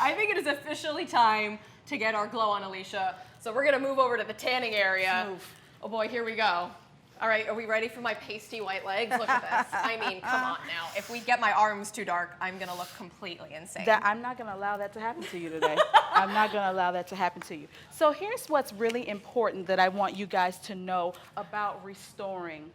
I think it is officially time to get our glow on Alecia. So we're gonna move over to the tanning area. Move. Oh boy, here we go. All right, are we ready for my pasty white legs? Look at this. I mean, come on now. If we get my arms too dark, I'm gonna look completely insane. I'm not gonna allow that to happen to you today. I'm not gonna allow that to happen to you. So here's what's really important that I want you guys to know about restoring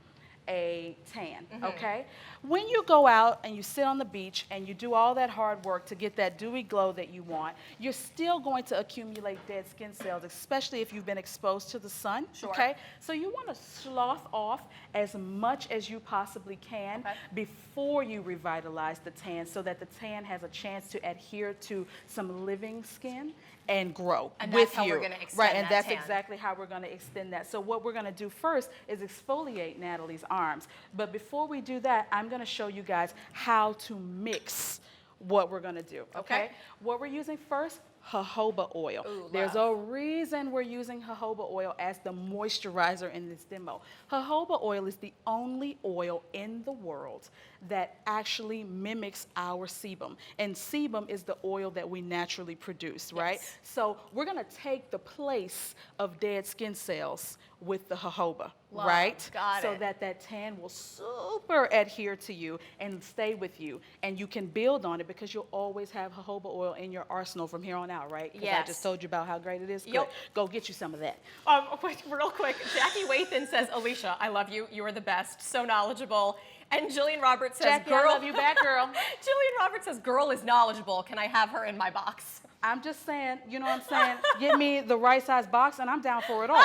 a tan, okay? When you go out and you sit on the beach and you do all that hard work to get that dewy glow that you want, you're still going to accumulate dead skin cells, especially if you've been exposed to the sun, okay? So you want to slough off as much as you possibly can before you revitalize the tan so that the tan has a chance to adhere to some living skin and grow and with that's how you. we're gonna extend right, and that that's tan. exactly how we're gonna extend that. So what we're gonna do first is exfoliate Natalie's arms. But before we do that, I'm gonna show you guys how to mix what we're gonna do, okay? What we're using first, jojoba oil. Ooh, There's a reason we're using jojoba oil as the moisturizer in this demo. Jojoba oil is the only oil in the world that actually mimics our sebum. And sebum is the oil that we naturally produce, right? So we're gonna take the place of dead skin cells with the jojoba, right? So that tan will super adhere to you and stay with you. And you can build on it because you'll always have jojoba oil in your arsenal from here on out, right? Because I just told you about how great it is. Good. Go get you some of that. Real quick, Jackie Wathan says, Alecia, I love you. You are the best. So knowledgeable. And Jillian Roberts says, Jackie, girl. I love you back, girl. Jillian Roberts says, girl is knowledgeable. Can I have her in my box? I'm just saying, you know what I'm saying? Get me the right size box and I'm down for it all.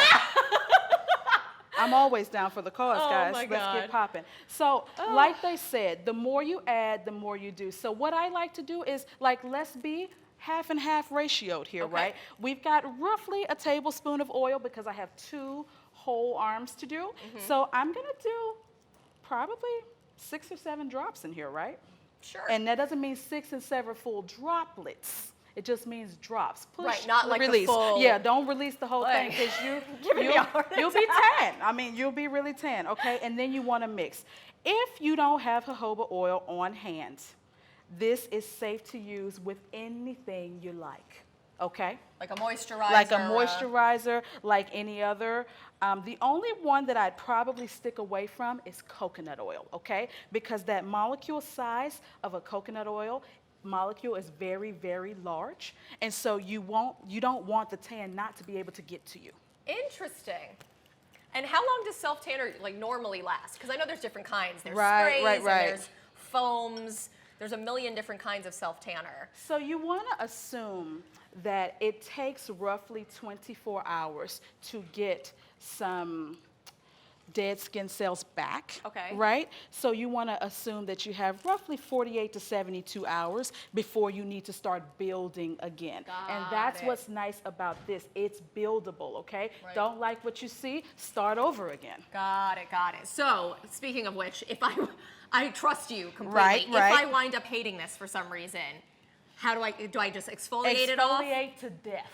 I'm always down for the cause, guys. My God. Let's get popping. So, like they said, the more you add, the more you do. So what I like to do is, like, let's be half and half ratioed here, right? We've got roughly a tablespoon of oil because I have 2 whole arms to do. So I'm gonna do probably 6 or 7 drops in here, right? Sure. And that doesn't mean 6 and 7 full droplets. It just means drops. Push, right, not like release. The full... Yeah, don't release the whole thing because you'll be tan. I mean, you'll be really tan, okay? And then you want to mix. If you don't have jojoba oil on hand, this is safe to use with anything you like, okay? Like a moisturizer. Like a moisturizer, like any other. The only one that I'd probably stick away from is coconut oil, okay? Because that molecule size of a coconut oil molecule is very, very large. And so you don't want the tan not to be able to get to you. Interesting. And how long does self-tanner like normally last? Because I know there's different kinds. There's Right, sprays, and there's foams. There's a million different kinds of self-tanner. So you want to assume that it takes roughly 24 hours to get some dead skin cells back, right? So you want to assume that you have roughly 48 to 72 hours before you need to start building again. And that's what's nice about this. It's buildable, okay? Right. Don't like what you see, start over again. Got it, got it. So speaking of which, if I trust you completely. Right. If I wind up hating this for some reason, how do I just exfoliate it off? Exfoliate to death.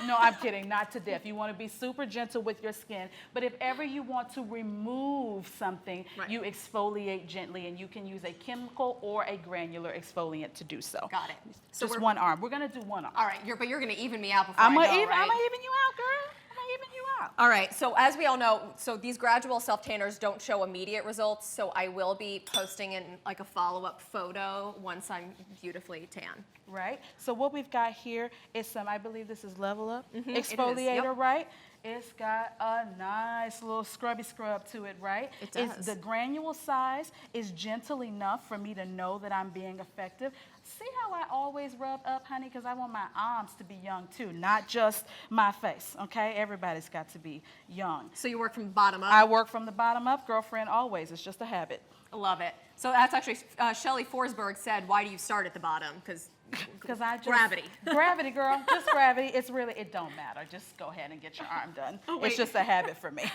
No, I'm kidding, not to death. You want to be super gentle with your skin, but if ever you want to remove something, you exfoliate gently, and you can use a chemical or a granular exfoliant to do so. Got it. So just one arm. We're going to do one arm. All right, but you're going to even me out before I'm I go, gonna right? I'm going to even you out, girl. Even you out. All right, so as we all know, so these gradual self-tanners don't show immediate results, so I will be posting in like a follow-up photo once I'm beautifully tan. Right, so what we've got here is some, I believe this is Level Up exfoliator, Yep. right? It's got a nice little scrubby scrub to it, right? It does. The granule size is gentle enough for me to know that I'm being effective. See how I always rub up, honey? Because I want my arms to be young too, not just my face, okay? Everybody's got to be young. So you work from the bottom up? I work from the bottom up, girlfriend, always. It's just a habit. I love it. So that's actually, Shelley Forsberg said, why do you start at the bottom? Because I just... Gravity. Gravity, girl. Just gravity. It's really, it don't matter. Just go ahead and get your arm done. It's just a habit for me.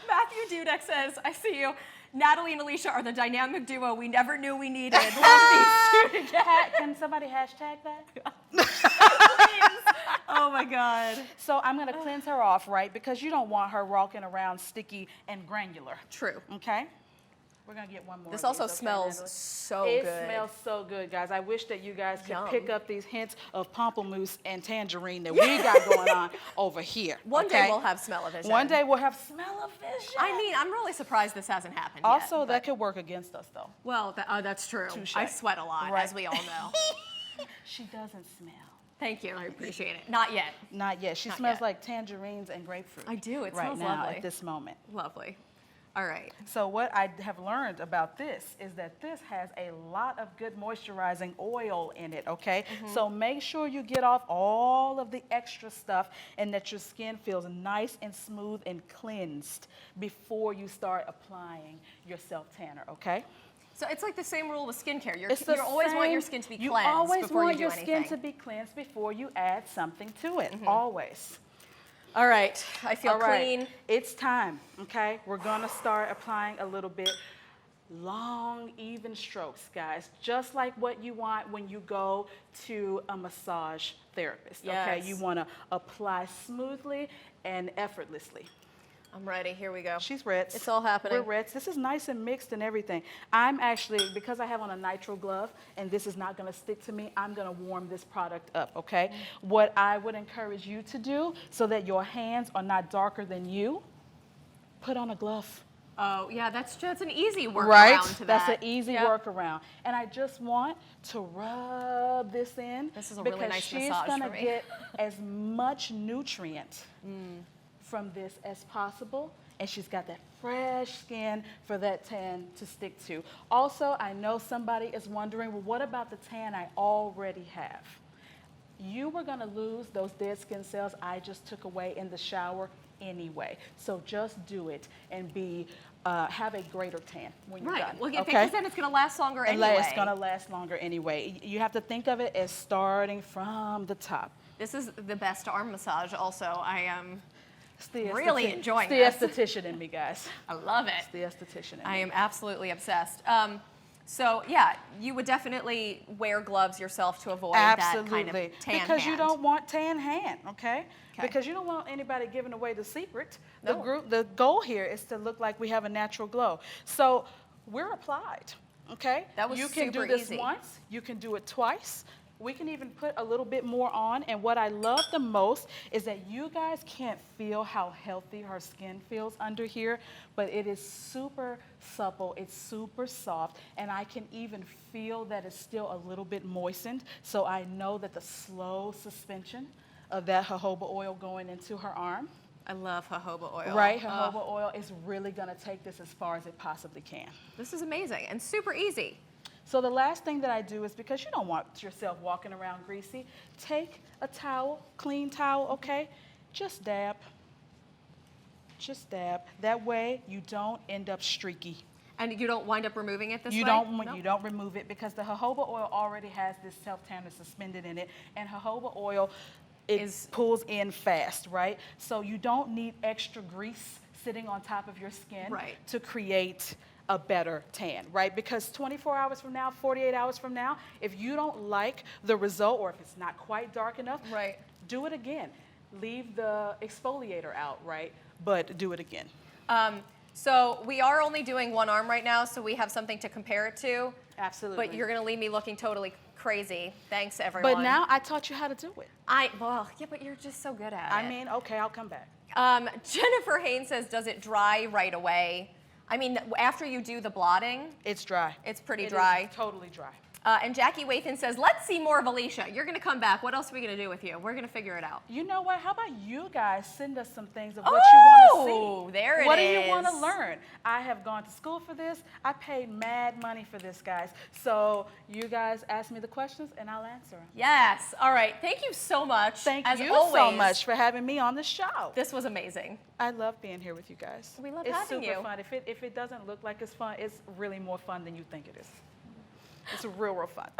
Matthew Dudek says, I see you. Natalie and Alecia are the dynamic duo we never knew we needed. Love these two together. Can somebody hashtag that? Please. Oh my God. So I'm going to cleanse her off, right? Because you don't want her walking around sticky and granular. True. Okay? We're gonna get one more. This of also these, okay, smells Natalie? so It good. smells so good, guys. I wish that you guys could Yum. pick up these hints of pamplemousse and tangerine that we got going on over here. One okay? day we'll have smell-o-vision. One day we'll have smell-o-vision. I mean, I'm really surprised this hasn't happened also, yet. that could work against us, though. Well, that's true. Touche. I sweat a lot, Right. as we all know. She doesn't smell. Thank you. I appreciate it. Not yet. Not yet. She Not smells yet. like tangerines and grapefruit. I do. It right smells now lovely. at this moment. Lovely. All right. So what I have learned about this is that this has a lot of good moisturizing oil in it, okay? So make sure you get off all of the extra stuff and that your skin feels nice and smooth and cleansed before you start applying your self-tanner, okay? So it's like the same rule with skincare. You It's the always want your same- skin to be you cleansed always before want you do your anything. skin to be cleansed before you add something to it, always. All right. I feel All right, clean. it's time, okay? We're gonna start applying a little bit long, even strokes, guys, just like what you want when you go to a massage therapist, okay? Yes. You wanna apply smoothly and effortlessly. I'm ready. Here we go. She's red. It's all happening. We're red. This is nice and mixed and everything. I'm actually, because I have on a nitrile glove and this is not gonna stick to me, I'm gonna warm this product up, okay? What I would encourage you to do so that your hands are not darker than you, put on a glove. Oh, yeah, that's an easy workaround Right? to that. That's an easy Yeah. workaround. And I just want to rub this in. This is a really because nice she's massage gonna for me. get as much nutrient from this as possible. And she's got that fresh skin for that tan to stick to. Also, I know somebody is wondering, well, what about the tan I already have? You were gonna lose those dead skin cells I just took away in the shower anyway. So just do it and have a greater tan when you're Right. done. Well, okay? because then it's going to last longer anyway. It's gonna last longer anyway. You have to think of it as starting from the top. This is the best arm massage also. I am It's the really esthetician- enjoying it's this. the esthetician in me, guys. I love it. It's the esthetician in I me. am absolutely obsessed. So yeah, you would definitely wear gloves yourself to avoid that kind Absolutely. of tan Because you hand. don't want tan hand, okay? Okay. Because you don't want anybody giving away the secret. No. The goal here is to look like we have a natural glow. So we're applied, okay? That was You can super do this easy. once, you can do it twice. We can even put a little bit more on. And what I love the most is that you guys can't feel how healthy her skin feels under here, but it is super supple, it's super soft, and I can even feel that it's still a little bit moistened. So I know that the slow suspension of that jojoba oil going into her arm, I love jojoba oil. right? Jojoba oil is really gonna take this as far as it possibly can. This is amazing and super easy. So the last thing that I do is, because you don't want yourself walking around greasy, take a towel, clean towel, okay? Just dab. Just dab. That way you don't end up streaky. And you don't wind up removing it this way? You don't No? remove it because the jojoba oil already has this self-tanner suspended in it, and jojoba oil pulls in fast, right? So you don't need extra grease sitting on top of your skin Right. to create a better tan, right? Because 24 hours from now, 48 hours from now, if you don't like the result or if it's not quite dark enough, Right. do it again. Leave the exfoliator out, right? But do it again. So we are only doing one arm right now, so we have something to compare it to. Absolutely. But you're going to leave me looking totally crazy. Thanks, everyone. But now I taught you how to do it. Yeah, but you're just so good at it. I mean, okay, I'll come back. Jennifer Haynes says, does it dry right away? I mean, after you do the blotting, It's dry. it's pretty It dry. is totally dry. And Jackie Wathan says, let's see more of Alecia. You're going to come back. What else are we going to do with you? We're going to figure it out. You know what? How about you guys send us some things of what you want to Oh, see? there it What do you want to is. learn? I have gone to school for this. I paid mad money for this, guys. So you guys ask me the questions and I'll answer them. Yes. All right. Thank you so much. Thank As you always, so much for having me on the show. This was amazing. I love being here with you guys. We love it's having super you. fun. If it doesn't look like it's fun, it's really more fun than you think it is. It's real fun.